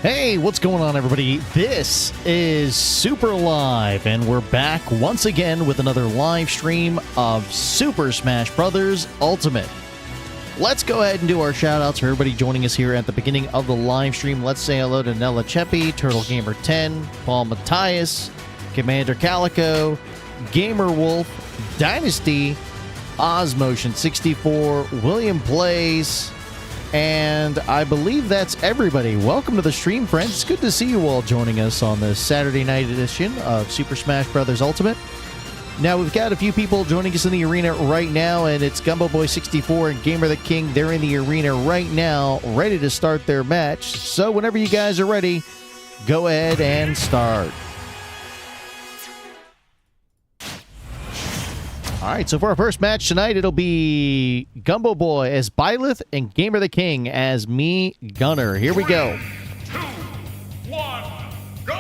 Hey, what's going on, everybody? This is Super Live, and we're back once again with another live stream of Super Smash Bros. Ultimate. Let's go ahead and do our shout-outs for everybody joining us here at the beginning of the live stream. Let's say hello to Nella Cheppy, Turtle Gamer 10, Paul Matthias, Commander Calico, Gamer Wolf, Dynasty, Osmotion 64, William Plays, and I believe that's everybody. Welcome to the stream, friends. It's good to see you all joining us on this Saturday night edition of Super Smash Bros. Ultimate. Now, we've got a few people joining us in the arena right now, and it's Gumbo Boy 64 and Gamer the King. They're in the arena right now, ready to start their match. So whenever you guys are ready, go ahead and start. All right, so for our first match tonight, it'll be Gumbo Boy as Byleth and Gamer the King as me, Gunner. Here we go. 3, 2, 1, go!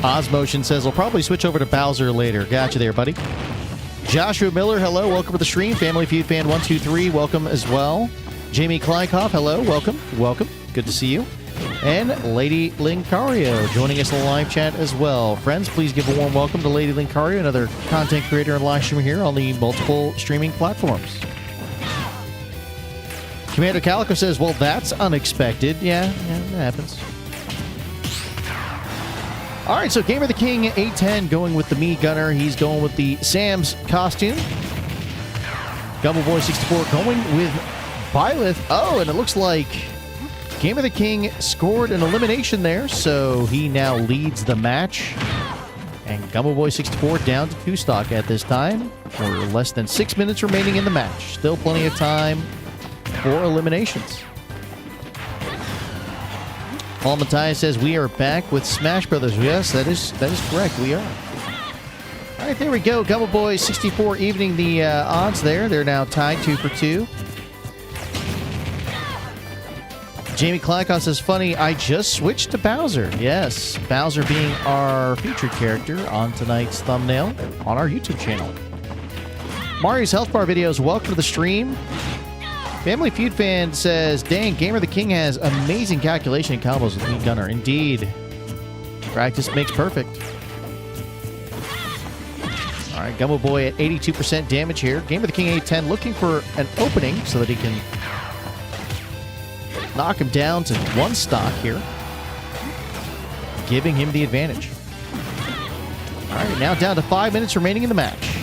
Osmotion says, I'll probably switch over to Bowser later. Gotcha there, buddy. Joshua Miller, hello. Welcome to the stream. Family Feud Fan 123, welcome as well. Jamie Kleinkoff, hello. Welcome. Welcome. Good to see you. And Lady Lincario joining us in the live chat as well. Friends, please give a warm welcome to Lady Lincario, another content creator and live streamer here on the multiple streaming platforms. Commander Calico says, well, that's unexpected. Yeah, that happens. All right, so Gamer the King 810 going with the me Gunner. He's going with the Sam's costume. Gumbo Boy 64 going with Byleth. Oh, and it looks like Gamer the King scored an elimination there, so he now leads the match. And Gumbo Boy 64 down to 2 stock at this time. For less than 6 minutes remaining in the match. Still plenty of time for eliminations. Paul Matthias says, we are back with Smash Brothers. Yes, that is correct. We are. All right, there we go. Gumbo Boy 64 evening the odds there. They're now tied 2 for 2. Jamie Kleinkoff says, funny, I just switched to Bowser. Yes, Bowser being our featured character on tonight's thumbnail on our YouTube channel. Mario's Health Bar videos, welcome to the stream. Family Feud Fan says, dang, Gamer the King has amazing calculation and combos with me Gunner. Indeed. Practice makes perfect. All right, Gumbo Boy at 82% damage here. Gamer the King 810 looking for an opening so that he can knock him down to 1 stock here, giving him the advantage. All right, now down to 5 minutes remaining in the match.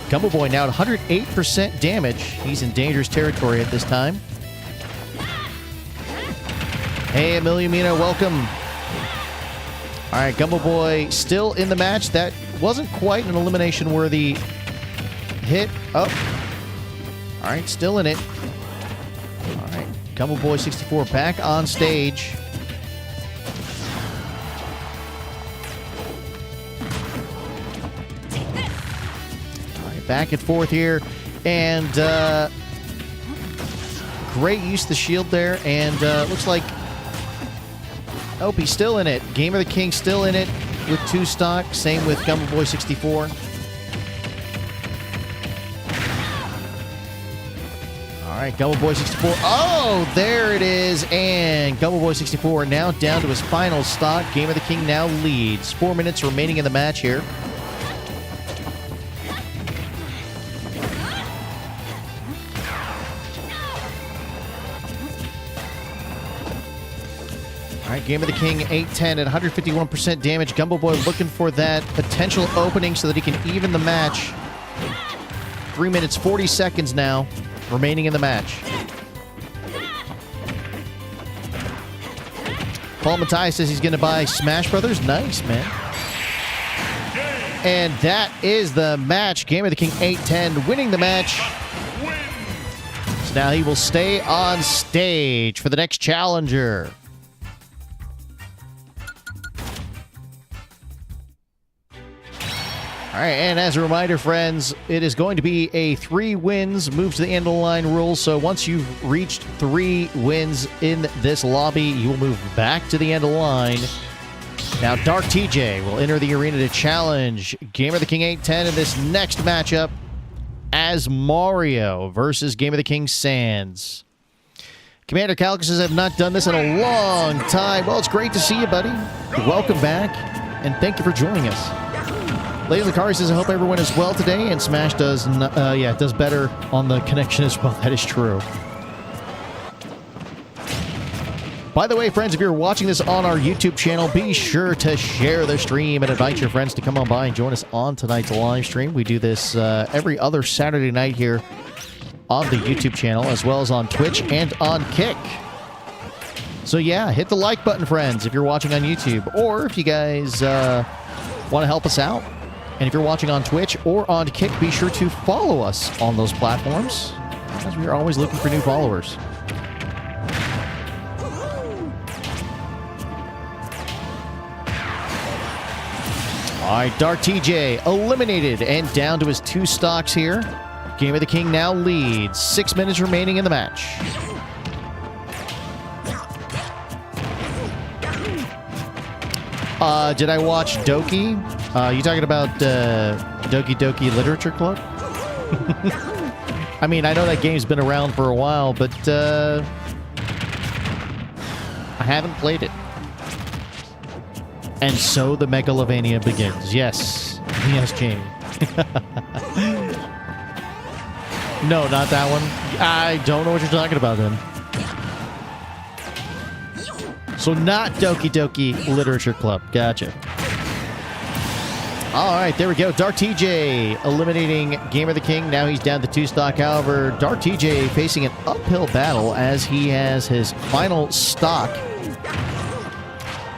Gumbo Boy now at 108% damage. He's in dangerous territory at this time. Hey, Amelia Mina, welcome. All right, Gumbo Boy still in the match. That wasn't quite an elimination-worthy hit. Oh. All right, still in it. All right, Gumbo Boy 64 back on stage. Back and forth here, and great use of the shield there, and looks like, oh, he's still in it. Gamer the King still in it with 2 stock, same with Gumbo Boy 64. All right, Gumbo Boy 64, oh, there it is, and Gumbo Boy 64 now down to his final stock. Gamer the King now leads. 4 minutes remaining in the match here. All right, Gamer the King 810 at 151% damage. Gumbo Boy looking for that potential opening so that he can even the match. 3 minutes, 40 seconds now remaining in the match. Paul Matthias says he's going to buy Smash Brothers. Nice, man. And that is the match. Gamer the King 810 winning the match. So now he will stay on stage for the next challenger. All right, and as a reminder, friends, it is going to be a 3 wins, move to the end of the line rule. So once you've reached 3 wins in this lobby, you will move back to the end of the line Now, Dark TJ will enter the arena to challenge Game of the King 810 in this next matchup as Mario versus Game of the King Sans. Commander Calcus says, I've not done this in a long time. Well, it's great to see you, buddy. Welcome back, and thank you for joining us. Lady Lucari says, I hope everyone is well today, and Smash does does better on the connection as well. That is true. By the way, friends, if you're watching this on our YouTube channel, be sure to share the stream and invite your friends to come on by and join us on tonight's live stream. We do this every other Saturday night here on the YouTube channel, as well as on Twitch and on Kick. So yeah, hit the like button, friends, if you're watching on YouTube, or if you guys want to help us out. And if you're watching on Twitch or on Kick, be sure to follow us on those platforms, as we are always looking for new followers. All right, Dark TJ eliminated and down to his 2 stocks here. Game of the King now leads. 6 minutes remaining in the match. Did I watch Doki? You talking about Doki Doki Literature Club? I mean, I know that game's been around for a while, but I haven't played it. And so the Megalovania begins. Yes. Yes, Jamie. No, not that one. I don't know what you're talking about then. So not Doki Doki Literature Club. Gotcha. All right, there we go. Dark TJ eliminating Game of the King. Now he's down to 2 stock. However, Dark TJ facing an uphill battle as he has his final stock.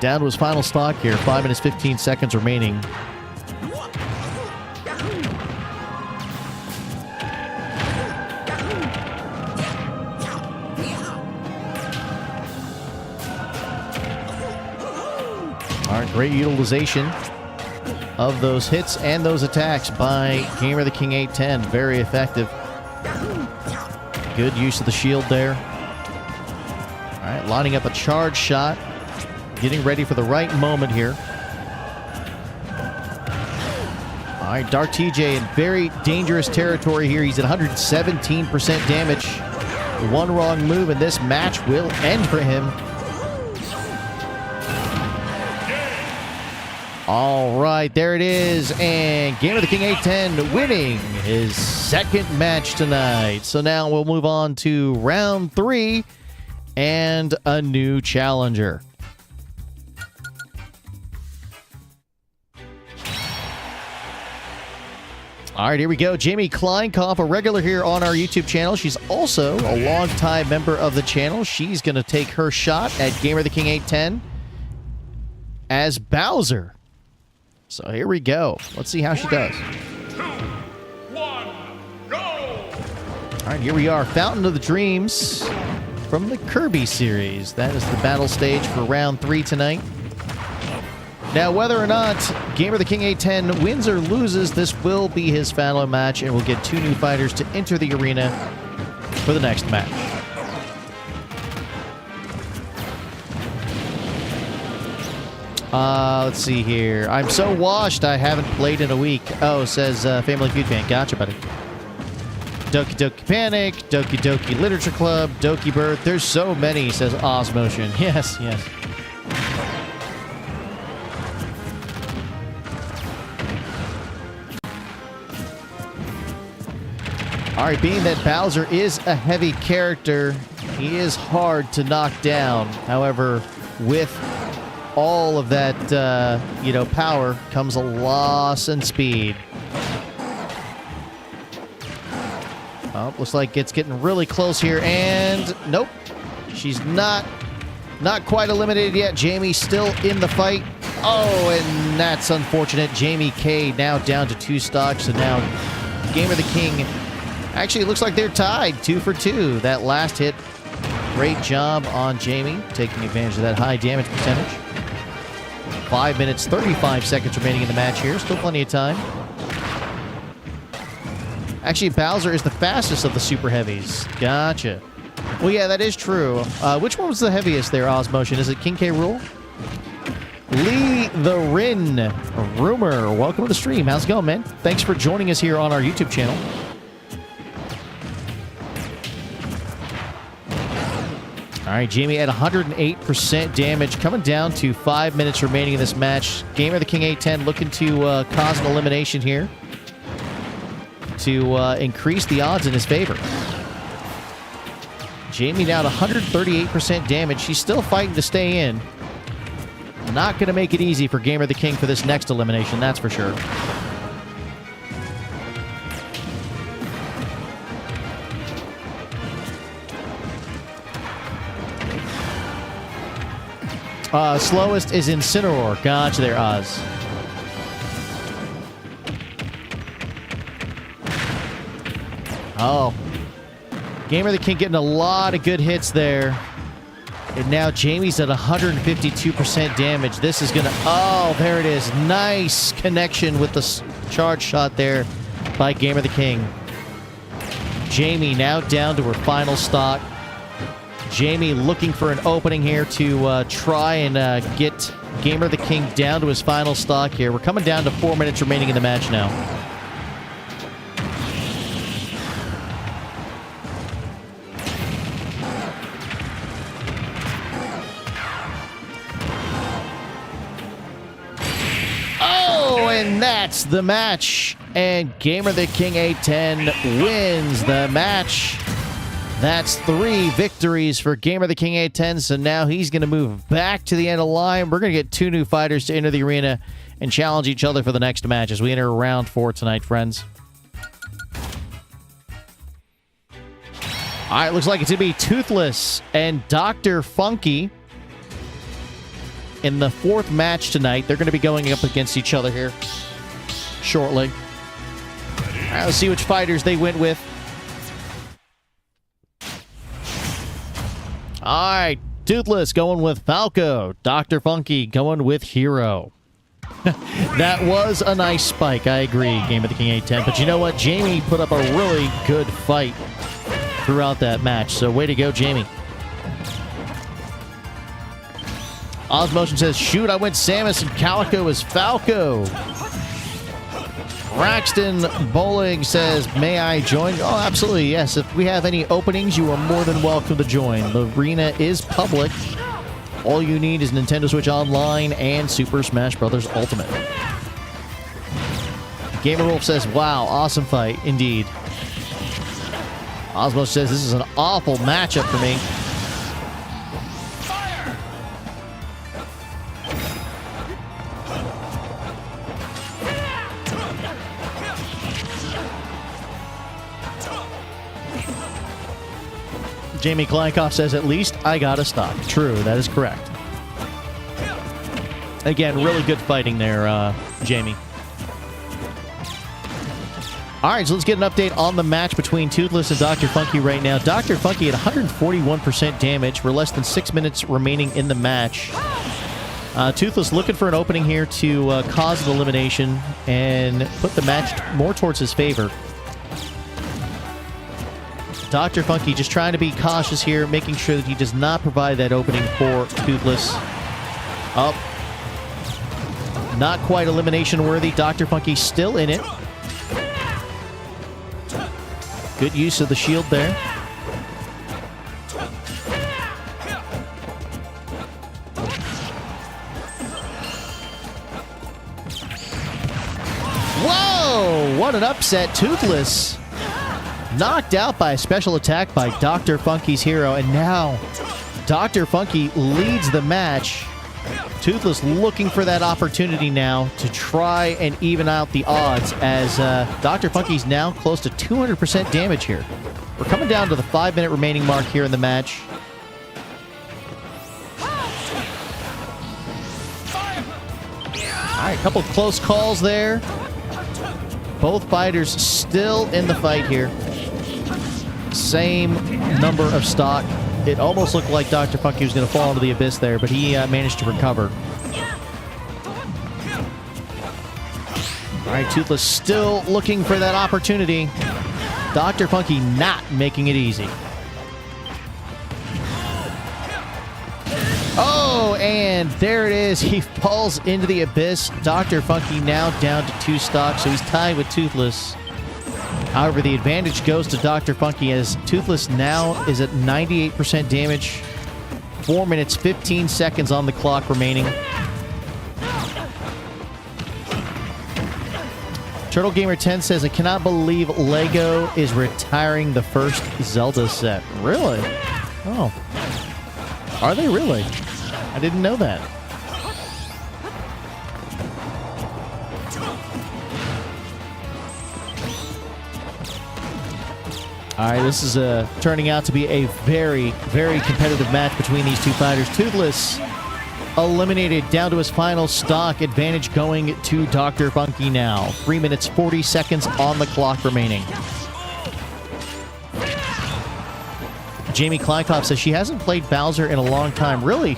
Down to his final stock here. 5 minutes, 15 seconds remaining. All right, great utilization of those hits and those attacks by Gamer the King 810. Very effective. Good use of the shield there. All right, lining up a charge shot. Getting ready for the right moment here. All right, Dark TJ in very dangerous territory here. He's at 117% damage. One wrong move, and this match will end for him. All right, there it is. And Game of the King 810 winning his 2nd match tonight. So now we'll move on to round 3 and a new challenger. All right, here we go. Jamie Kleinkopf, a regular here on our YouTube channel. She's also a longtime member of the channel. She's going to take her shot at Gamer the King 810 as Bowser. So here we go. Let's see how she does. 3, 2, 1, go! All right, here we are. Fountain of the Dreams from the Kirby series. That is the battle stage for round 3 tonight. Now, whether or not Gamer the King 810 wins or loses, this will be his final match, and we'll get 2 new fighters to enter the arena for the next match. Let's see here. I'm so washed, I haven't played in a week. Oh, says Family Feud fan. Gotcha, buddy. Doki Doki Panic, Doki Doki Literature Club, Doki Bird. There's so many, says Osmotion. Yes, yes. All right, being that Bowser is a heavy character, he is hard to knock down. However, with all of that, power comes a loss in speed. Oh, looks like it's getting really close here, and nope, she's not quite eliminated yet. Jamie still in the fight. Oh, and that's unfortunate. Jamie K now down to 2 stocks, so now Gamer the King. Actually, it looks like they're tied 2 for 2. That last hit, great job on Jamie, taking advantage of that high damage percentage. 5 minutes, 35 seconds remaining in the match here. Still plenty of time. Actually, Bowser is the fastest of the super heavies. Gotcha. Well, yeah, that is true. Which one was the heaviest there, Osmotion? Is it King K. Rool? Lee the Rin Rumor, welcome to the stream. How's it going, man? Thanks for joining us here on our YouTube channel. All right, Jamie at 108% damage, coming down to 5 minutes remaining in this match. Gamer of the King 810 looking to cause an elimination here to increase the odds in his favor. Jamie now at 138% damage. She's still fighting to stay in. Not going to make it easy for Gamer the King for this next elimination, that's for sure. Slowest is Incineroar. Gotcha there, Oz. Oh. Gamer the King getting a lot of good hits there. And now Jamie's at 152% damage. This is going to... Oh, there it is. Nice connection with the charge shot there by Gamer the King. Jamie now down to her final stock. Jamie looking for an opening here to try and get Gamer the King down to his final stock here. We're coming down to 4 minutes remaining in the match now. And that's the match. And Gamer the King 810 wins the match. That's 3 victories for Gamer the King 810. So now he's going to move back to the end of the line. We're going to get 2 new fighters to enter the arena and challenge each other for the next match as we enter round 4 tonight, friends. All right, looks like it's going to be Toothless and Dr. Funky in the 4th match tonight. They're going to be going up against each other here shortly. All right, let's see which fighters they went with. All right, Toothless going with Falco. Dr. Funky going with Hero. That was a nice spike. I agree, Game of the King 810. But you know what? Jamie put up a really good fight throughout that match. So way to go, Jamie. Osmotion says, shoot, I went Samus and Calico as Falco. Braxton Bowling says, may I join? Oh, absolutely, yes. If we have any openings, you are more than welcome to join. The arena is public. All you need is Nintendo Switch Online and Super Smash Bros. Ultimate. Gamer Wolf says, wow, awesome fight, indeed. Osmo says, this is an awful matchup for me. Jamie Kleinkoff says, at least I got a stock. True, that is correct. Again, really good fighting there, Jamie. All right, so let's get an update on the match between Toothless and Dr. Funky right now. Dr. Funky at 141% damage. We're less than 6 minutes remaining in the match. Toothless looking for an opening here to cause an elimination and put the match more towards his favor. Dr. Funky just trying to be cautious here, making sure that he does not provide that opening for Toothless. Up. Not quite elimination worthy. Dr. Funky still in it. Good use of the shield there. Whoa! What an upset. Toothless knocked out by a special attack by Dr. Funky's Hero, and now Dr. Funky leads the match. Toothless looking for that opportunity now to try and even out the odds as Dr. Funky's now close to 200% damage here. We're coming down to the 5-minute remaining mark here in the match. All right, a couple close calls there. Both fighters still in the fight here. Same number of stock. It almost looked like Dr. Funky was going to fall into the abyss there, but he managed to recover. All right, Toothless still looking for that opportunity. Dr. Funky not making it easy. Oh, and there it is. He falls into the abyss. Dr. Funky now down to 2 stocks, so he's tied with Toothless. However, the advantage goes to Dr. Funky as Toothless now is at 98% damage. 4 minutes, 15 seconds on the clock remaining. Turtle Gamer 10 says, I cannot believe LEGO is retiring the first Zelda set. Really? Oh. Are they really? I didn't know that. All right, this is turning out to be a very, very competitive match between these two fighters. Toothless eliminated down to his final stock. Advantage going to Dr. Funky now. 3 minutes, 40 seconds on the clock remaining. Jamie Kleinkopf says she hasn't played Bowser in a long time. Really?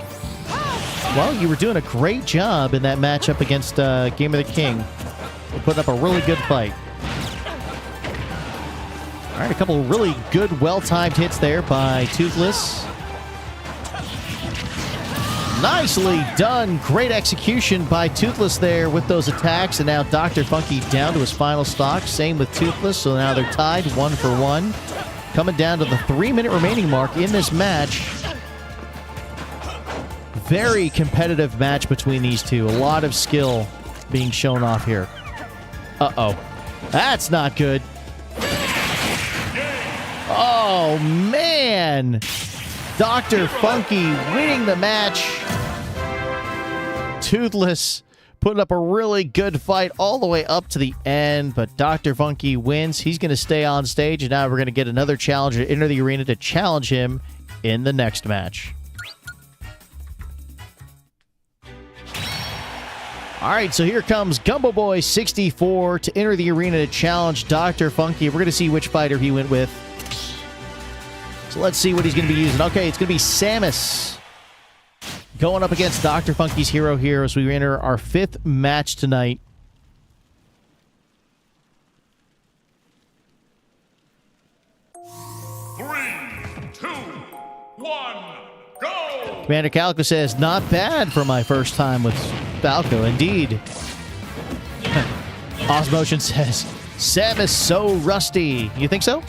Well, you were doing a great job in that matchup against Game of the King. You're putting up a really good fight. All right, a couple of really good, well-timed hits there by Toothless. Nicely done. Great execution by Toothless there with those attacks. And now Dr. Funky down to his final stock. Same with Toothless. So now they're tied 1 for 1. Coming down to the 3-minute remaining mark in this match. Very competitive match between these two. A lot of skill being shown off here. Uh-oh. That's not good. Oh, man. Dr. Funky winning the match. Toothless putting up a really good fight all the way up to the end, but Dr. Funky wins. He's going to stay on stage, and now we're going to get another challenger into the arena to challenge him in the next match. All right, so here comes Gumbo Boy 64 to enter the arena to challenge Dr. Funky. We're going to see which fighter he went with. So let's see what he's going to be using. Okay, it's going to be Samus going up against Dr. Funky's hero here as we enter our 5th match tonight. Three, two, one, go! Commander Calico says, not bad for my first time with Falco. Indeed. Osmotion says, Samus so rusty. You think so?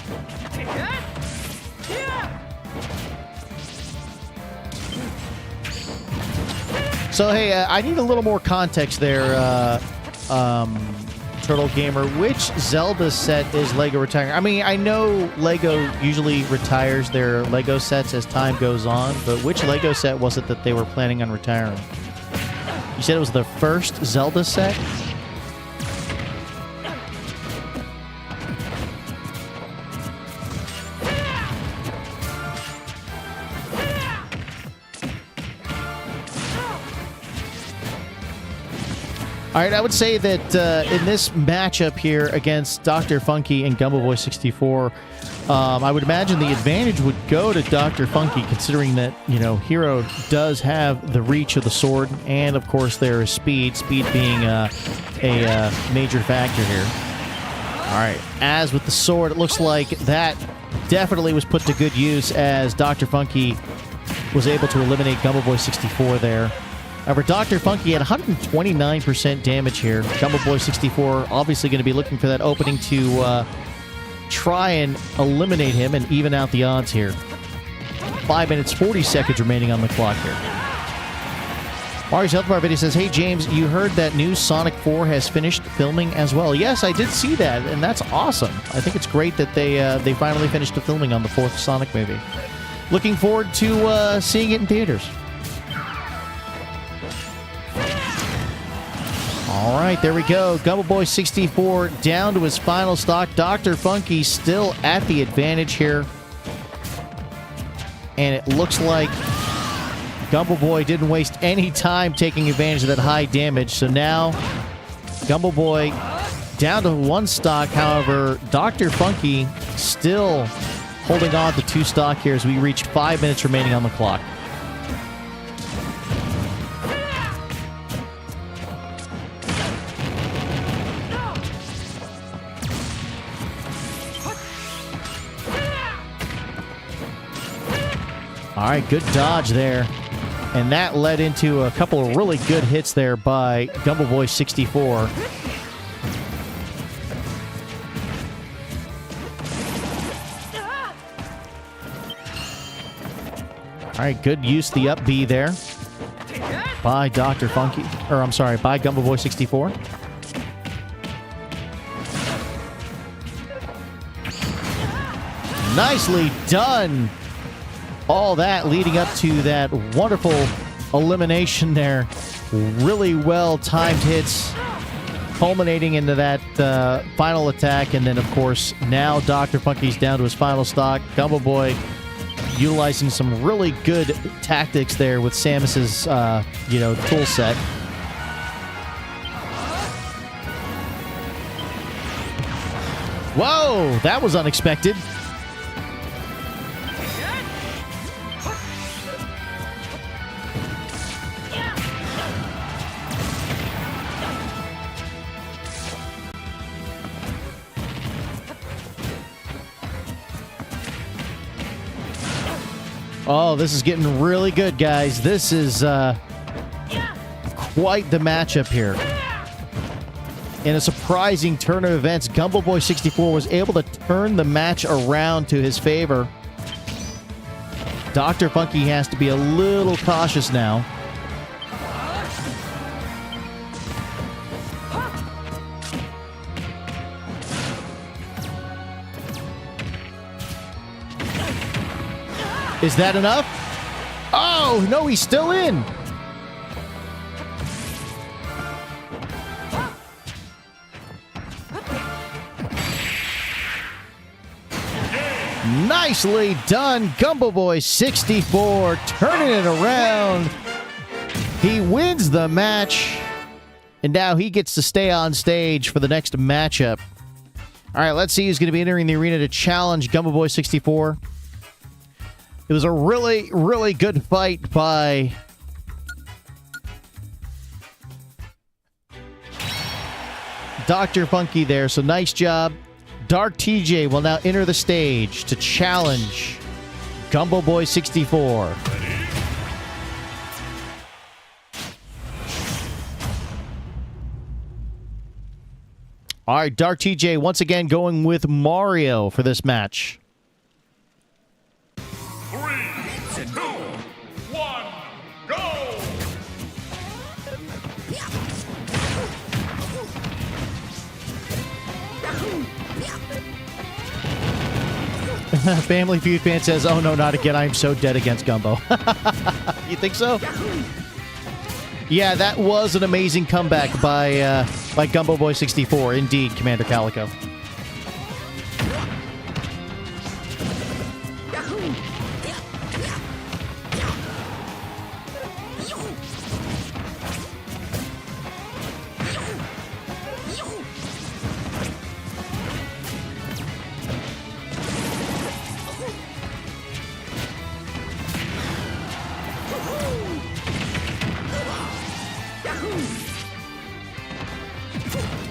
So, hey, I need a little more context there, Turtle Gamer. Which Zelda set is LEGO retiring? I mean, I know LEGO usually retires their LEGO sets as time goes on, but which LEGO set was it that they were planning on retiring? You said it was the first Zelda set? All right, I would say that in this matchup here against Dr. Funky and Gumbo Boy 64, I would imagine the advantage would go to Dr. Funky, considering that, you know, Hero does have the reach of the sword, and of course there is speed being a major factor here. All right, as with the sword, it looks like that definitely was put to good use as Dr. Funky was able to eliminate Gumbo Boy 64 there. However, Dr. Funky had 129% damage here. Gumbo Boy 64 obviously going to be looking for that opening to try and eliminate him and even out the odds here. 5 minutes, 40 seconds remaining on the clock here. Mario's Health Bar video says, hey, James, you heard that new Sonic 4 has finished filming as well. Yes, I did see that, and that's awesome. I think it's great that they finally finished the filming on the 4th Sonic movie. Looking forward to seeing it in theaters. All right, there we go. Gumbo Boy 64 down to his final stock. Dr. Funky still at the advantage here. And it looks like Gumbo Boy didn't waste any time taking advantage of that high damage. So now Gumbo Boy down to 1 stock. However, Dr. Funky still holding on to 2 stock here as we reach 5 minutes remaining on the clock. All right, good dodge there. And that led into a couple of really good hits there by Gumbo Boy 64. All right, good use of the up B there by Dr. Funky. Or, I'm sorry, by Gumbo Boy 64. Nicely done. All that leading up to that wonderful elimination there. Really well timed hits, culminating into that final attack. And then, of course, now Dr. Funky's down to his final stock. Gumbo Boy utilizing some really good tactics there with Samus's, tool set. Whoa, that was unexpected. Oh, this is getting really good, guys. This is quite the matchup here. In a surprising turn of events, Gumbo Boy 64 was able to turn the match around to his favor. Dr. Funky has to be a little cautious now. Is that enough? Oh, no, he's still in. Nicely done, Gumbo Boy 64, turning it around. He wins the match, and now he gets to stay on stage for the next matchup. All right, let's see who's going to be entering the arena to challenge Gumbo Boy 64. It was a really, really good fight by Dr. Funky there, so nice job. Dark TJ will now enter the stage to challenge Gumbo Boy 64. All right, Dark TJ once again going with Mario for this match. 3, 2, 1, go! Family Feud fan says, "Oh no, not again! I'm so dead against Gumbo." You think so? Yeah, that was an amazing comeback by Gumbo Boy 64. Indeed, Commander Calico.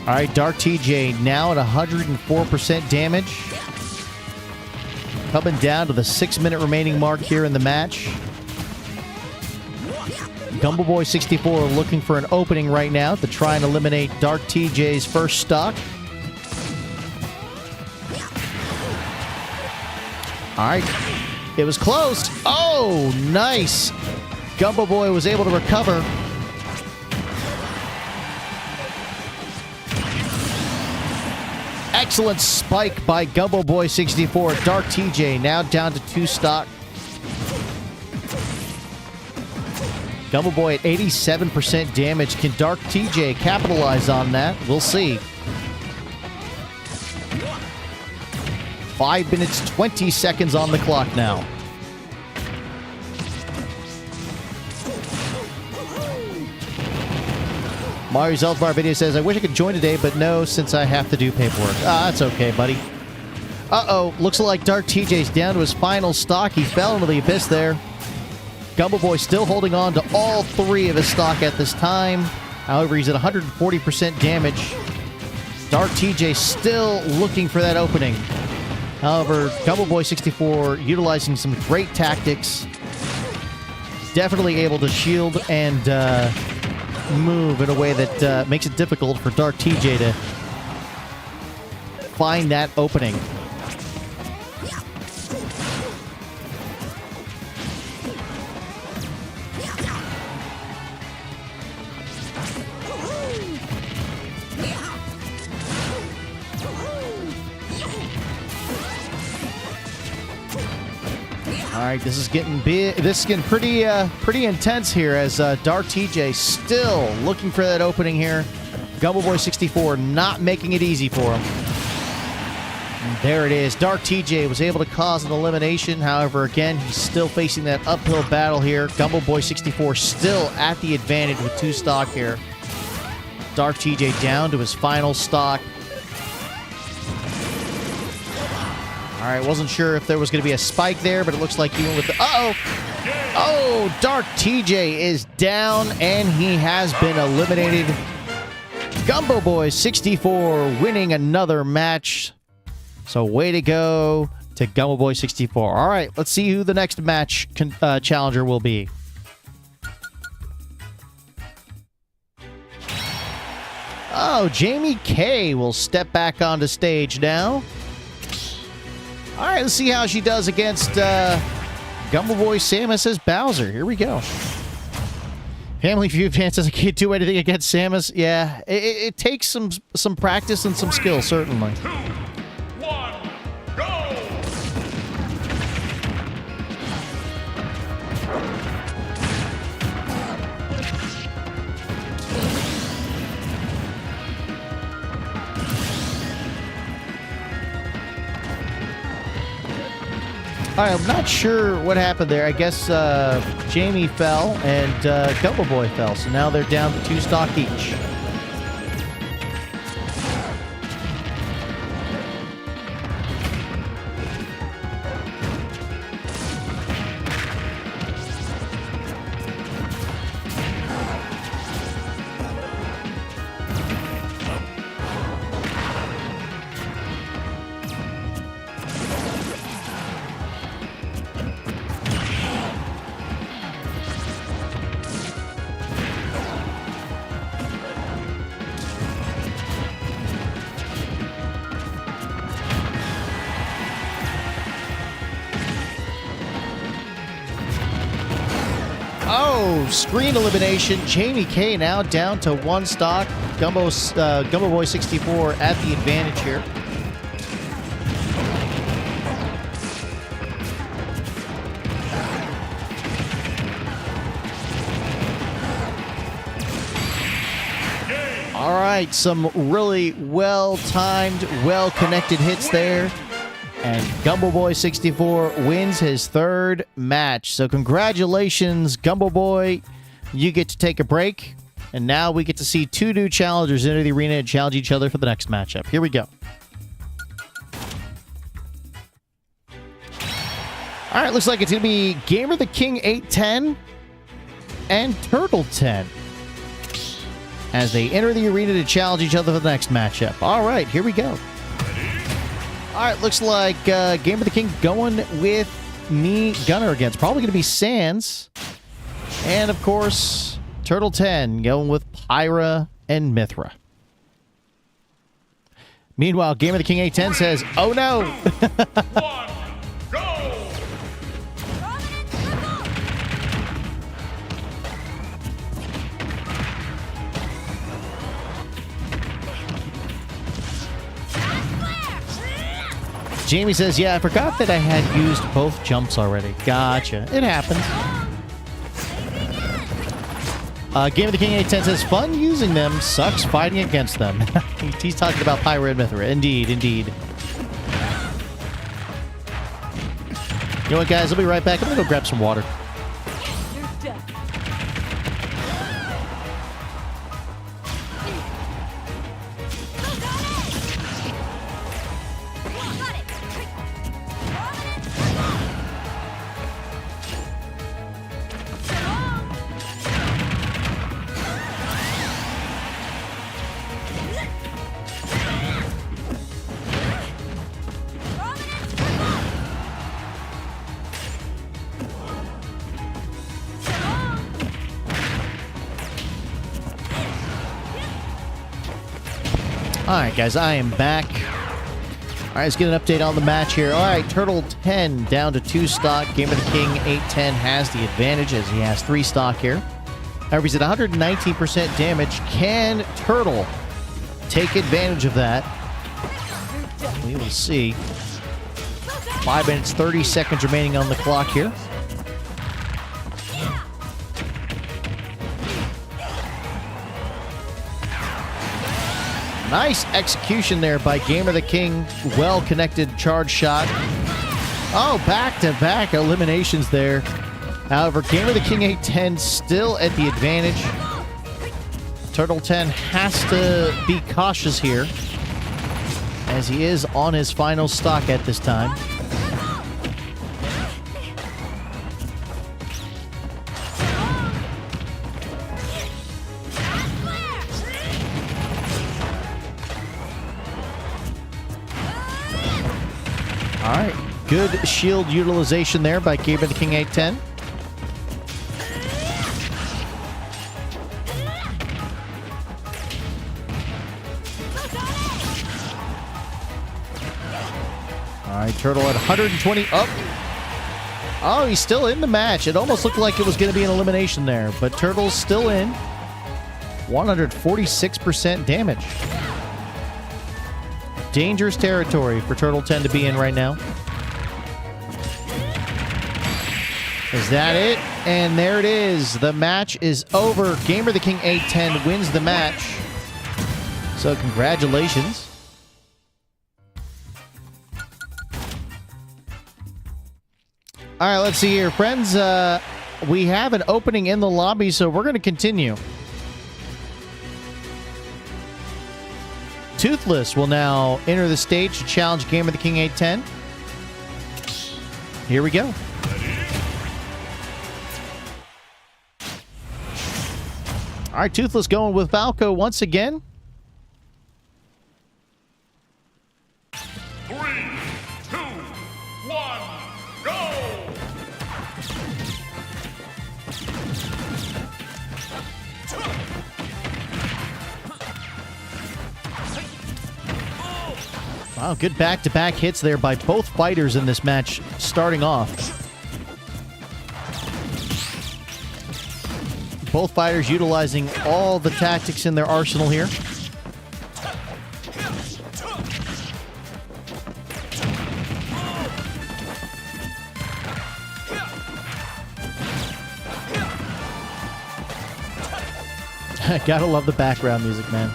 All right, Dark TJ now at 104% damage. Coming down to the 6-minute remaining mark here in the match. Gumbo Boy 64 looking for an opening right now to try and eliminate Dark TJ's first stock. All right, it was close. Oh, nice. Gumbo Boy was able to recover. Excellent spike by Gumbo Boy 64. Dark TJ now down to 2 stock. Gumbo Boy at 87% damage. Can Dark TJ capitalize on that? We'll see. 5 minutes, 20 seconds on the clock now. Mario Zeltbar video says, "I wish I could join today, but no, since I have to do paperwork." That's okay, buddy. Uh-oh, looks like Dark TJ's down to his final stock. He fell into the abyss there. Gumbo Boy still holding on to all 3 of his stock at this time. However, he's at 140% damage. Dark TJ still looking for that opening. However, Gumbo Boy 64 utilizing some great tactics. definitely able to shield and move in a way that makes it difficult for Dark TJ to find that opening. All right, this is getting big. This is getting pretty intense here as Dark TJ still looking for that opening here. Gumbo Boy 64 not making it easy for him. And there it is. Dark TJ was able to cause an elimination. However, again, he's still facing that uphill battle here. Gumbo Boy 64 still at the advantage with 2 stock here. Dark TJ down to his final stock. All right, wasn't sure if there was going to be a spike there, but it looks like even with the... Uh-oh! Oh, Dark TJ is down, and he has been eliminated. Gumbo Boy 64 winning another match. So way to go to Gumbo Boy 64. All right, let's see who the next match challenger will be. Oh, Jamie K will step back onto stage now. All right, let's see how she does against Gumbo Boy Samus as Bowser. Here we go. Family Feud fan says I can't do anything against Samus. Yeah, it takes some practice and some skill, certainly. 2, 1, go! All right, I'm not sure what happened there. I guess Jamie fell and Gumbo Boy fell. So now they're down to 2 stock each. Oh, screen elimination. Jamie K now down to 1 stock. Gumbo Boy 64 at the advantage here. All right, some really well-timed, well-connected hits there. And Gumbo Boy 64 wins his 3rd match. So congratulations, Gumbo Boy. You get to take a break. And now we get to see 2 new challengers enter the arena and challenge each other for the next matchup. Here we go. All right, looks like it's going to be Gamer the King 810 and Turtle 10 as they enter the arena to challenge each other for the next matchup. All right, here we go. All right, looks like Gamer the King going with me, Gunner against. Probably going to be Sans. And, of course, Turtle 10 going with Pyra and Mythra. Meanwhile, Gamer the King 810 says, oh no! 1, go! Jamie says, yeah, I forgot that I had used both jumps already. Gotcha. It happens. Game of the King 810 says, fun using them, sucks fighting against them. He's talking about Pyra and Mythra. Indeed, indeed. You know what, guys? I'll be right back. I'm going to go grab some water. right, guys, I am back. All right, let's get an update on the match here. All right, Turtle 10 down to 2 stock. Gamer the King 810 has the advantage as he has 3 stock here. However, he's at 119% damage. Can Turtle take advantage of that? We will see. 5 minutes, 30 seconds remaining on the clock here. Nice execution there by Gamer the King. Well-connected charge shot. Oh, back-to-back eliminations there. However, Gamer the King 810 still at the advantage. Turtle 10 has to be cautious here, as he is on his final stock at this time. All right, good shield utilization there by Gamer the King 810. All right, Turtle at 120 up. Oh, he's still in the match. It almost looked like it was going to be an elimination there, but Turtle's still in. 146% damage. Dangerous territory for Turtle 10 to be in right now. Is that it? And there it is. The match is over. Gamer the King 810 wins the match. So congratulations. All right, let's see here. Friends, we have an opening in the lobby, so we're going to continue. Toothless will now enter the stage to challenge Gamer the King 810. Here we go. All right, Toothless going with Falco once again. 3, 2, 1, go! Wow, good back-to-back hits there by both fighters in this match starting off. Both fighters utilizing all the tactics in their arsenal here. Gotta love the background music, man.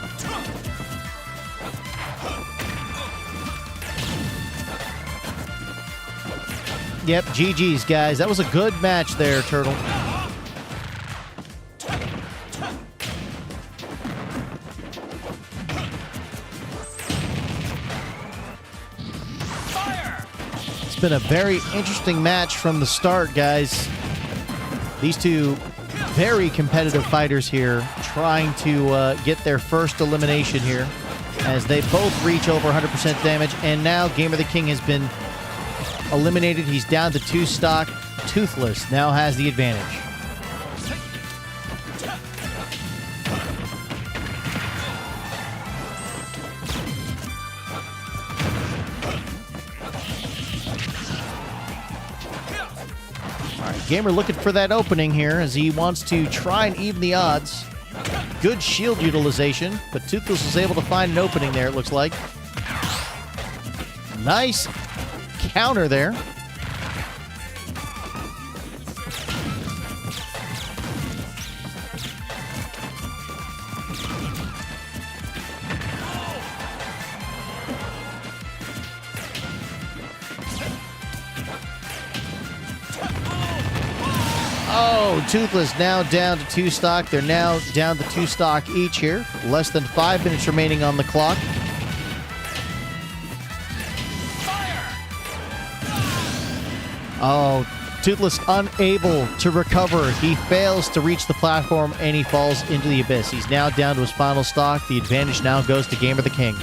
Yep, GG's, guys. That was a good match there, Turtle. It's been a very interesting match from the start, guys. These two very competitive fighters here trying to get their first elimination here as they both reach over 100% damage. And now Gamer the King has been eliminated. He's down to 2 stock. Toothless now has the advantage. All right, Gamer looking for that opening here as he wants to try and even the odds. Good shield utilization, but Toothless was able to find an opening there, it looks like. Nice counter there. Oh, Toothless now down to 2 stock. They're now down to 2 stock each here. Less than 5 minutes remaining on the clock. Oh, Toothless unable to recover. He fails to reach the platform and he falls into the abyss. He's now down to his final stock. The advantage now goes to Gamer the King.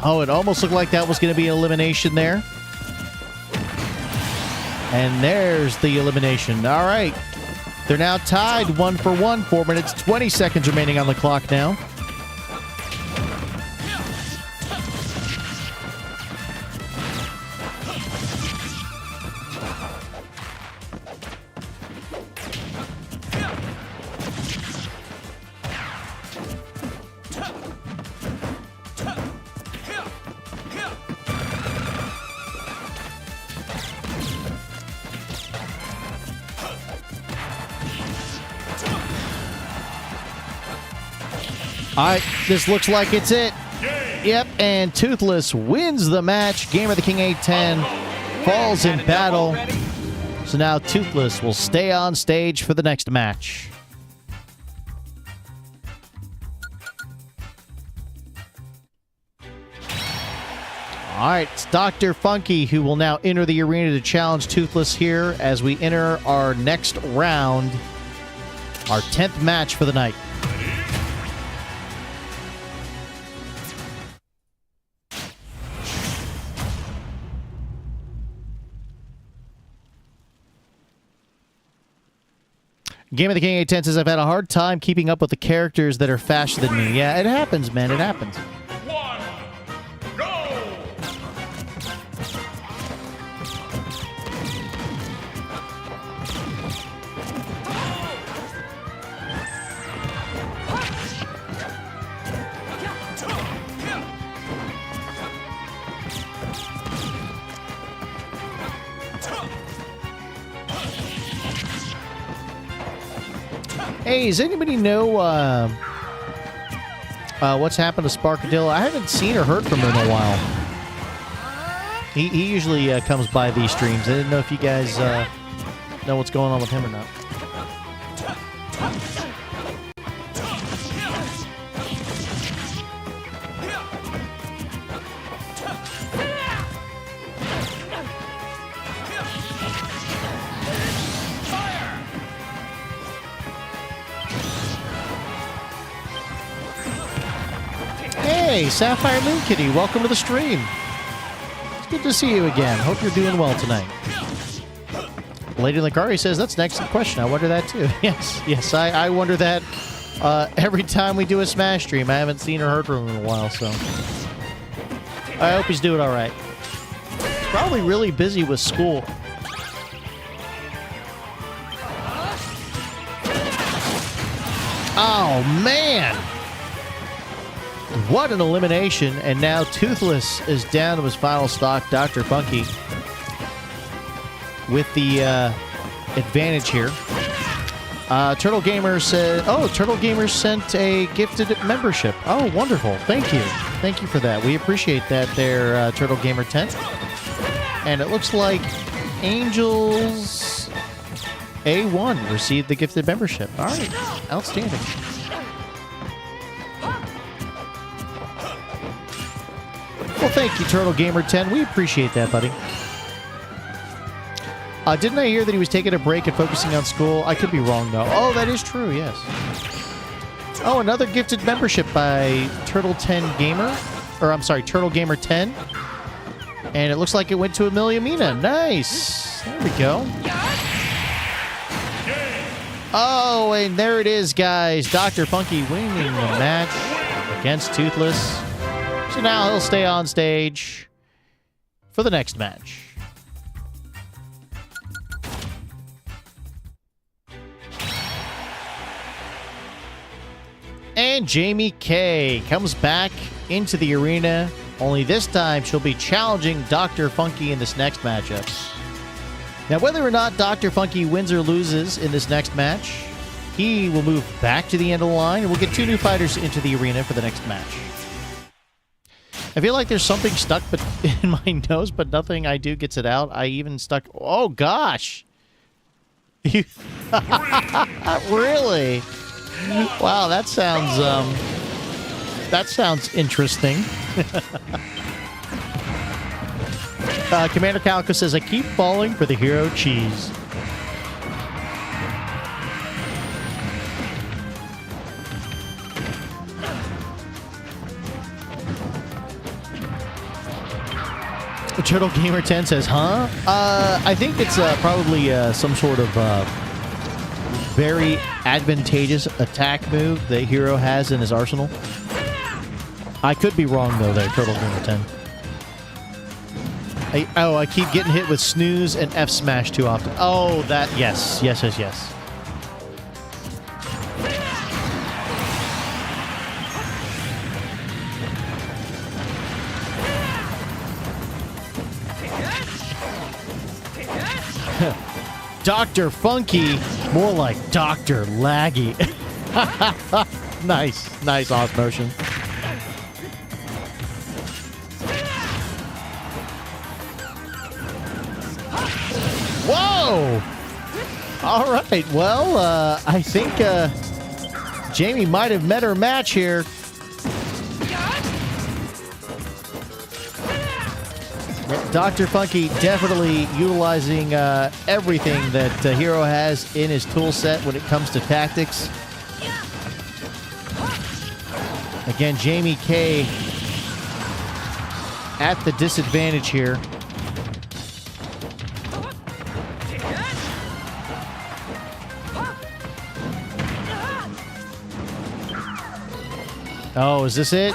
Oh, it almost looked like that was going to be an elimination there. And there's the elimination. All right. They're now tied 1 for 1. 4 minutes, 20 seconds remaining on the clock now. All right, this looks like it's it. Yep, and Toothless wins the match. Gamer the King A10 falls in battle. So now Toothless will stay on stage for the next match. All right, it's Dr. Funky who will now enter the arena to challenge Toothless here as we enter our next round, our 10th match for the night. Game of the King A10 says, I've had a hard time keeping up with the characters that are faster than me. Yeah, it happens, man. It happens. 1, go! Hey, does anybody know what's happened to Sparkadillo? I haven't seen or heard from him in a while. He usually comes by these streams. I didn't know if you guys know what's going on with him or not. Hey, Sapphire Moon Kitty, welcome to the stream. It's good to see you again. Hope you're doing well tonight. Lady Lakari says, that's an excellent question. I wonder that too. Yes, I wonder that every time we do a Smash stream. I haven't seen or heard from him in a while, so I hope he's doing all right. He's probably really busy with school. Oh, man! What an elimination, and now Toothless is down to his final stock, Dr. Funky, with the advantage here. Turtle Gamer said, Turtle Gamer sent a gifted membership. Oh, wonderful. Thank you. Thank you for that. We appreciate that there, Turtle Gamer 10. And it looks like Angels A1 received the gifted membership. All right. Outstanding. Well, thank you, Turtle Gamer 10. We appreciate that, buddy. Didn't I hear that he was taking a break and focusing on school? I could be wrong, though. Oh, that is true, yes. Oh, another gifted membership by Turtle 10 Gamer. Or, I'm sorry, Turtle Gamer 10. And it looks like it went to Amelia Mina. Nice. There we go. Oh, and there it is, guys. Dr. Funky winning the match against Toothless. So now he'll stay on stage for the next match. And Jamie K comes back into the arena, only this time she'll be challenging Dr. Funky in this next matchup. Now, whether or not Dr. Funky wins or loses in this next match, he will move back to the end of the line, and we'll get 2 new fighters into the arena for the next match. I feel like there's something stuck in my nose, but nothing I do gets it out. I even stuck... Oh, gosh! You... Really? Wow, that sounds interesting. Commander Calico says, I keep falling for the hero cheese. Turtle Gamer 10 says, huh? I think it's probably some sort of very advantageous attack move that Hero has in his arsenal. I could be wrong, though, there, Turtle Gamer 10. I keep getting hit with snooze and F smash too often. Oh, that, yes. Dr. Funky, more like Dr. Laggy. Nice off motion. Whoa! All right, well, I think Jamie might have met her match here. Dr. Funky definitely utilizing everything that Hero has in his tool set when it comes to tactics. Again, Jamie K at the disadvantage here. Oh, is this it?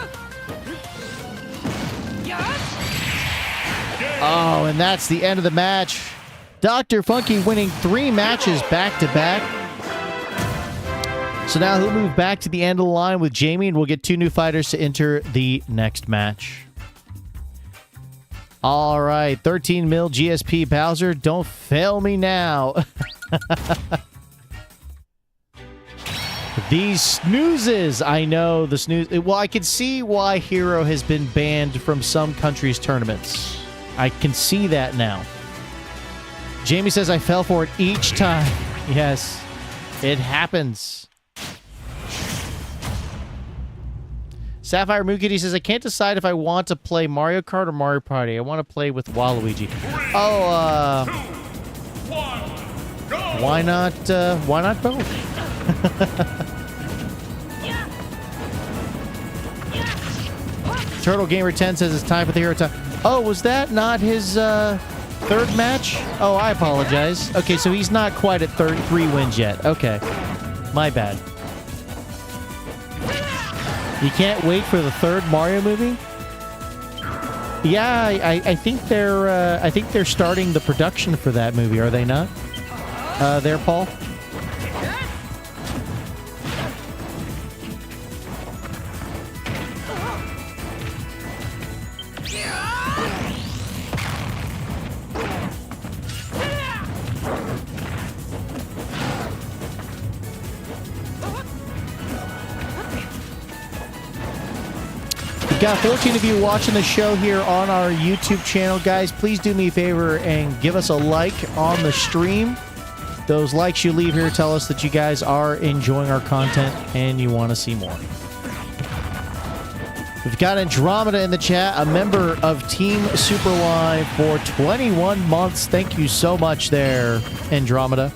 Oh, and that's the end of the match. Dr. Funky winning 3 matches back-to-back. So now he'll move back to the end of the line with Jamie, and we'll get 2 new fighters to enter the next match. All right, 13 mil GSP Bowser, don't fail me now. These snoozes, I know the snooze. Well, I can see why Hero has been banned from some countries' tournaments. I can see that now. Jamie says I fell for it each time. Yes, it happens. Sapphire Mookity says I can't decide if I want to play Mario Kart or Mario Party. I want to play with Waluigi. Oh, why not both? Turtle Gamer 10 says it's time for the hero time. Oh, was that not his third match? Oh, I apologize. Okay, so he's not quite at 3 wins yet. Okay, my bad. You can't wait for the 3rd Mario movie? Yeah, I think they're starting the production for that movie. Are they not? There, Paul. Got 14 of you watching the show here on our YouTube channel. Guys, please do me a favor and give us a like on the stream. Those likes you leave here tell us that you guys are enjoying our content and you want to see more. We've got Andromeda in the chat, a member of Team Super Live for 21 months. Thank you so much there, Andromeda.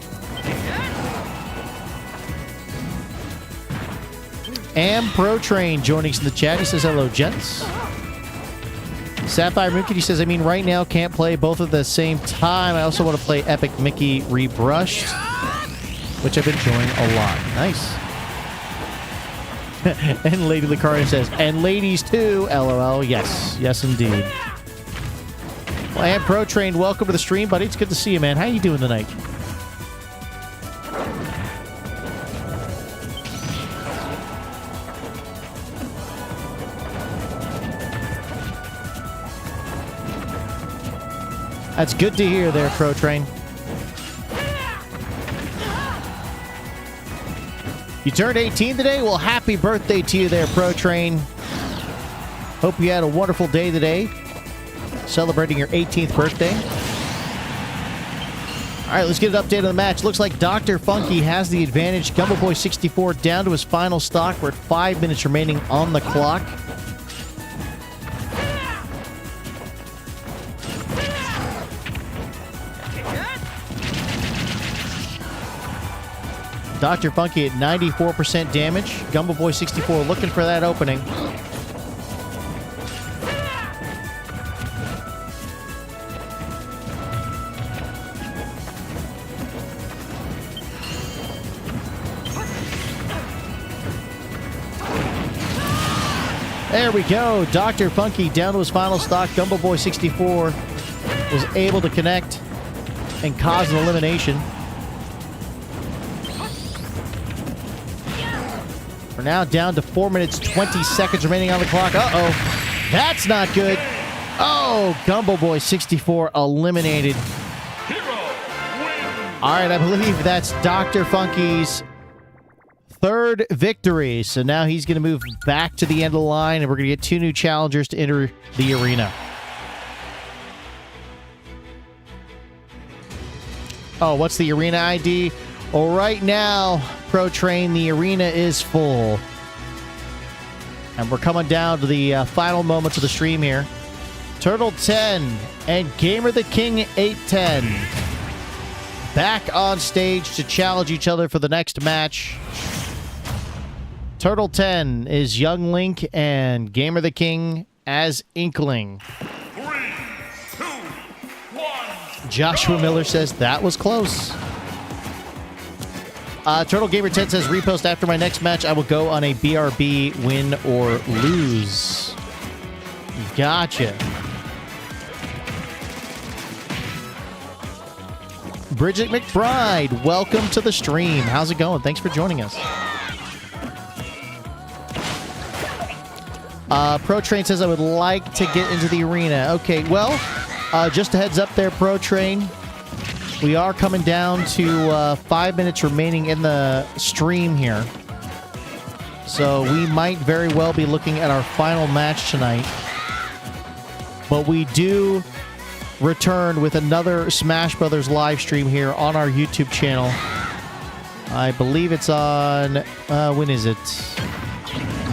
Am Pro Train joining us in the chat. He says, hello, gents. Sapphire Mookity says, I mean, right now can't play both at the same time. I also want to play Epic Mickey Rebrushed, which I've been enjoying a lot. Nice. And Lady Lucario says, and ladies too, LOL. Yes. Yes, indeed. Well, Am Pro Train, welcome to the stream, buddy. It's good to see you, man. How you doing tonight? That's good to hear there, Pro Train. You turned 18 today? Well, happy birthday to you there, Pro Train. Hope you had a wonderful day today, celebrating your 18th birthday. All right, let's get an update on the match. Looks like Dr. Funky has the advantage. Gumbo Boy 64 down to his final stock. We're at 5 minutes remaining on the clock. Dr. Funky at 94% damage. Gumbo Boy 64 looking for that opening. There we go. Dr. Funky down to his final stock. Gumbo Boy 64 was able to connect and cause an elimination. We're now down to 4 minutes, 20 seconds remaining on the clock. Uh-oh. That's not good. Oh, Gumbo Boy 64 eliminated. All right, I believe that's Dr. Funky's third victory. So now he's going to move back to the end of the line, and we're going to get 2 new challengers to enter the arena. Oh, what's the arena ID? Well, right now, Pro Train, the arena is full. And we're coming down to the final moments of the stream here. Turtle 10 and Gamer the King 810 back on stage to challenge each other for the next match. Turtle 10 is Young Link and Gamer the King as Inkling. 3, 2, 1. Joshua Miller says that was close. Turtle Gamer 10 says, repost after my next match. I will go on a BRB win or lose. Gotcha. Bridget McBride, welcome to the stream. How's it going? Thanks for joining us. Pro Train says, I would like to get into the arena. Okay, well, just a heads up there, Pro Train. We are coming down to 5 minutes remaining in the stream here. So we might very well be looking at our final match tonight. But we do return with another Smash Brothers live stream here on our YouTube channel. I believe it's on, when is it?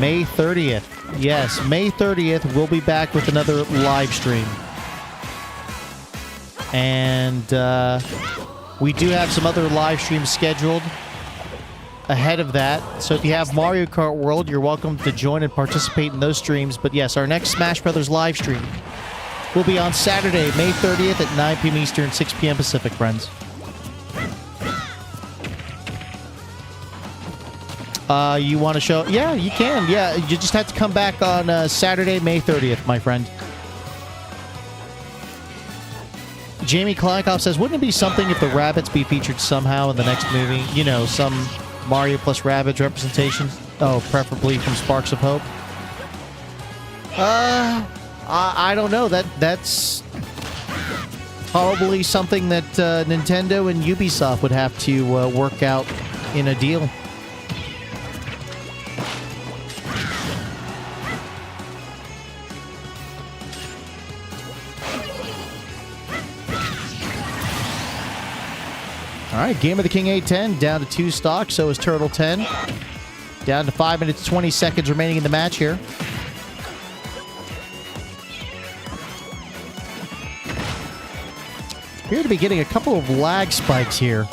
May 30th. Yes, May 30th, we'll be back with another live stream. And we do have some other live streams scheduled ahead of that. So if you have Mario Kart World, you're welcome to join and participate in those streams. But yes, our next Smash Brothers live stream will be on Saturday, May 30th at 9 p.m. Eastern, 6 p.m. Pacific, friends. You want to show? Yeah, you can. Yeah, you just have to come back on Saturday, May 30th, my friend. Jamie Kleinkoff says, wouldn't it be something if the Rabbids be featured somehow in the next movie? You know, some Mario plus Rabbids representation. Oh, preferably from Sparks of Hope. I don't know. That's probably something that Nintendo and Ubisoft would have to work out in a deal. All right, Game of the King 810 down to 2 stocks. So is Turtle 10. Down to 5 minutes, 20 seconds remaining in the match here. Appear to be getting a couple of lag spikes here.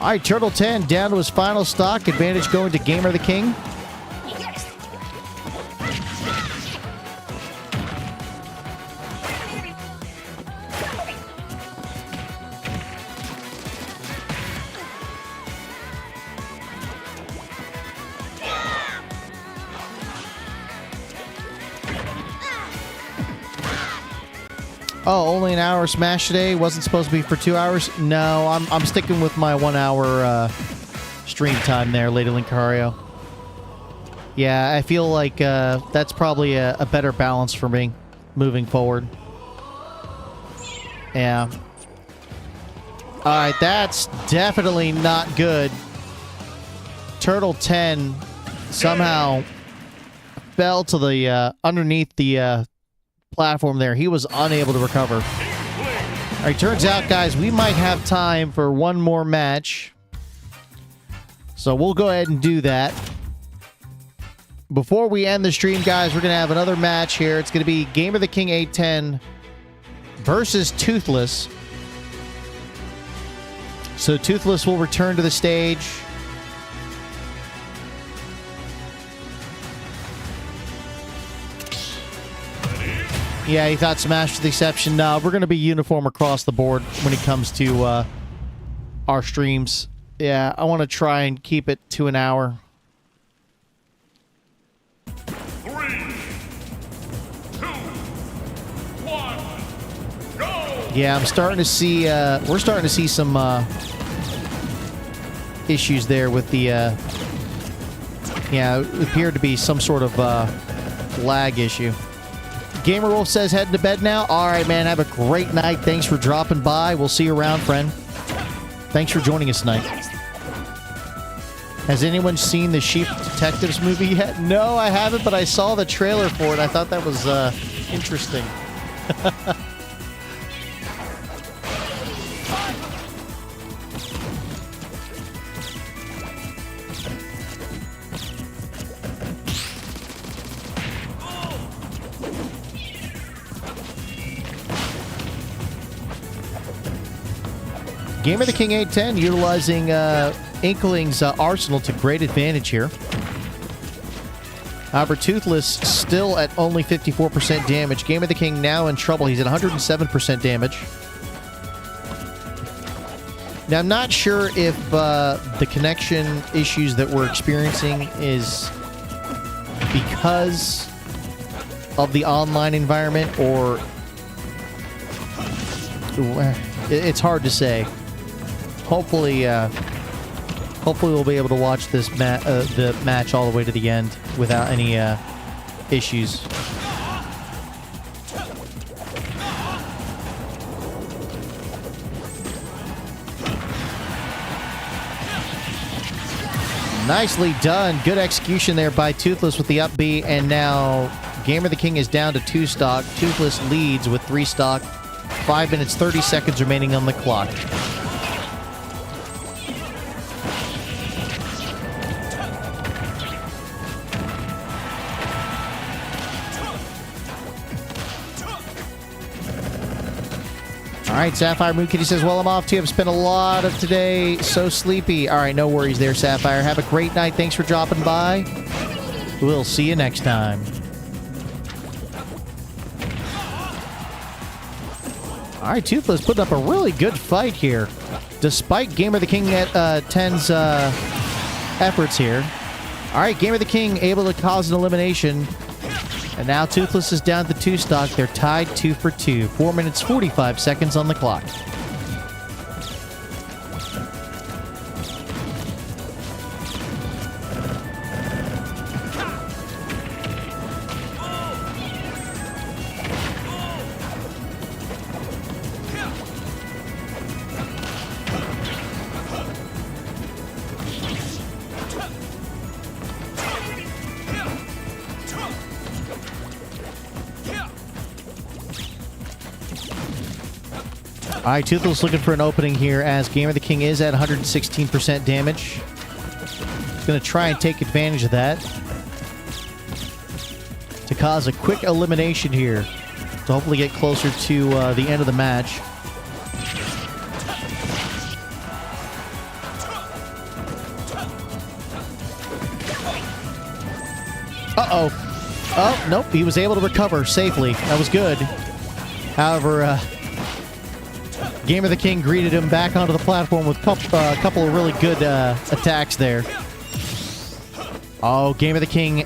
All right, Turtle 10 down to his final stock. Advantage going to Gamer the King. Oh, only an hour Smash today? Wasn't supposed to be for 2 hours? No, I'm sticking with my 1 hour stream time there, Lady Linkario. Yeah, I feel like that's probably a better balance for me moving forward. Yeah. Alright, that's definitely not good. Turtle 10 somehow fell to the underneath the platform there. He was unable to recover. All right, turns out, guys, we might have time for one more match. So we'll go ahead and do that. Before we end the stream, guys, we're going to have another match here. It's going to be Gamer the King 810 versus Toothless. So Toothless will return to the stage. Yeah, he thought Smash was the exception. No, we're going to be uniform across the board when it comes to our streams. Yeah, I want to try and keep it to an hour. 3, 2, 1, go! Yeah, I'm starting to see, we're starting to see some issues there with the, yeah, it appeared to be some sort of lag issue. Gamer Wolf says heading to bed now. All right, man, have a great night. Thanks for dropping by. We'll see you around, friend. Thanks for joining us tonight. Has anyone seen the Sheep Detectives movie yet? No, I haven't, but I saw the trailer for it. I thought that was interesting. Gamer the King 810 utilizing Inkling's Arsenal to great advantage here. However, Toothless still at only 54% damage. Gamer the King now in trouble. He's at 107% damage. Now, I'm not sure if the connection issues that we're experiencing is because of the online environment or... It's hard to say. Hopefully we'll be able to watch this the match all the way to the end without any issues. Nicely done. Good execution there by Toothless with the up B, and now Gamer the King is down to 2 stock. Toothless leads with 3 stock. 5 minutes, 30 seconds remaining on the clock. All right, Sapphire Moon Kitty says, well, I'm off too. I've spent a lot of today. So sleepy. All right, no worries there, Sapphire. Have a great night. Thanks for dropping by. We'll see you next time. All right, Toothless putting up a really good fight here, despite Gamer the King at 10's efforts here. All right, Gamer the King able to cause an elimination. And now Toothless is down to 2 stock. They're tied 2 for 2. 4 minutes, 45 seconds on the clock. All right, Toothless looking for an opening here as Gamer the King is at 116% damage. He's going to try and take advantage of that to cause a quick elimination here to hopefully get closer to the end of the match. Uh-oh. Oh, nope. He was able to recover safely. That was good. However, Gamer the King greeted him back onto the platform with a couple of really good attacks there. Oh, Gamer the King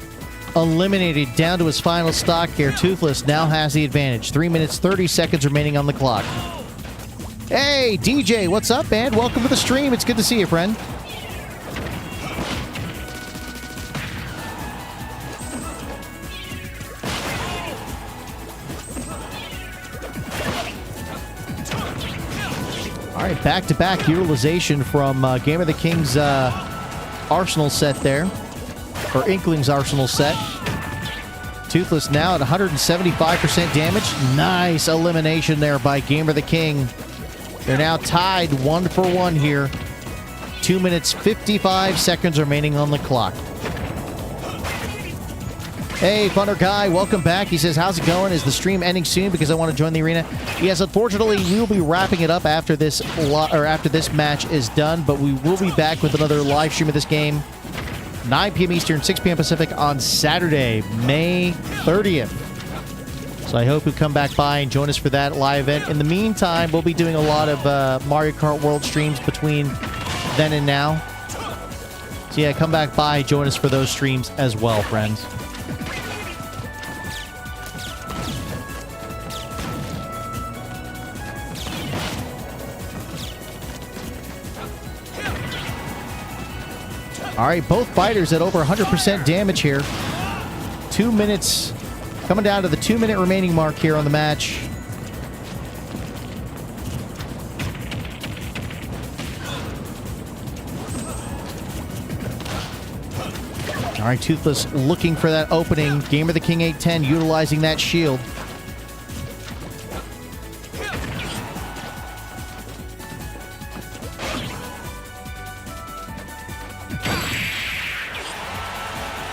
eliminated down to his final stock here. Toothless now has the advantage. 3 minutes, 30 seconds remaining on the clock. Hey, DJ, what's up, man? Welcome to the stream. It's good to see you, friend. All right, back-to-back utilization from Gamer the King's Arsenal set there, or Inkling's Arsenal set. Toothless now at 175% damage. Nice elimination there by Gamer the King. They're now tied 1 for 1 here. 2 minutes, 55 seconds remaining on the clock. Hey, Thunder Guy, welcome back. He says, how's it going? Is the stream ending soon because I want to join the arena? Yes, unfortunately, we will be wrapping it up after this match is done, but we will be back with another live stream of this game. 9 p.m. Eastern, 6 p.m. Pacific on Saturday, May 30th. So I hope you come back by and join us for that live event. In the meantime, we'll be doing a lot of Mario Kart World streams between then and now. So yeah, come back by, join us for those streams as well, friends. All right, both fighters at over 100% damage here. 2 minutes, coming down to the 2-minute remaining mark here on the match. All right, Toothless looking for that opening. Gamer the King 810 utilizing that shield.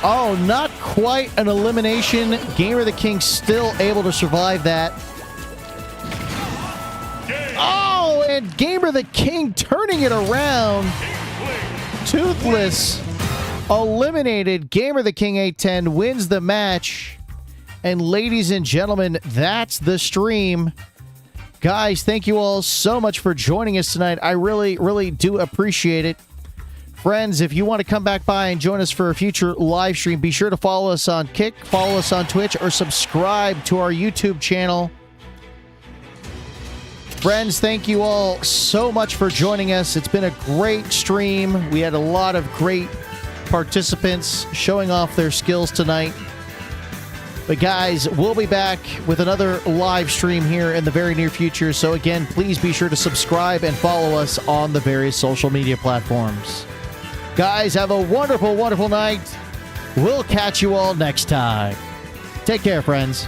Oh, not quite an elimination. Gamer the King still able to survive that. Oh, and Gamer the King turning it around. Toothless eliminated. Gamer the King 810 wins the match. And ladies and gentlemen, that's the stream. Guys, thank you all so much for joining us tonight. I really, really do appreciate it. Friends, if you want to come back by and join us for a future live stream, be sure to follow us on Kick, follow us on Twitch, or subscribe to our YouTube channel. Friends, thank you all so much for joining us. It's been a great stream. We had a lot of great participants showing off their skills tonight. But guys, we'll be back with another live stream here in the very near future. So again, please be sure to subscribe and follow us on the various social media platforms. Guys, have a wonderful, wonderful night. We'll catch you all next time. Take care, friends.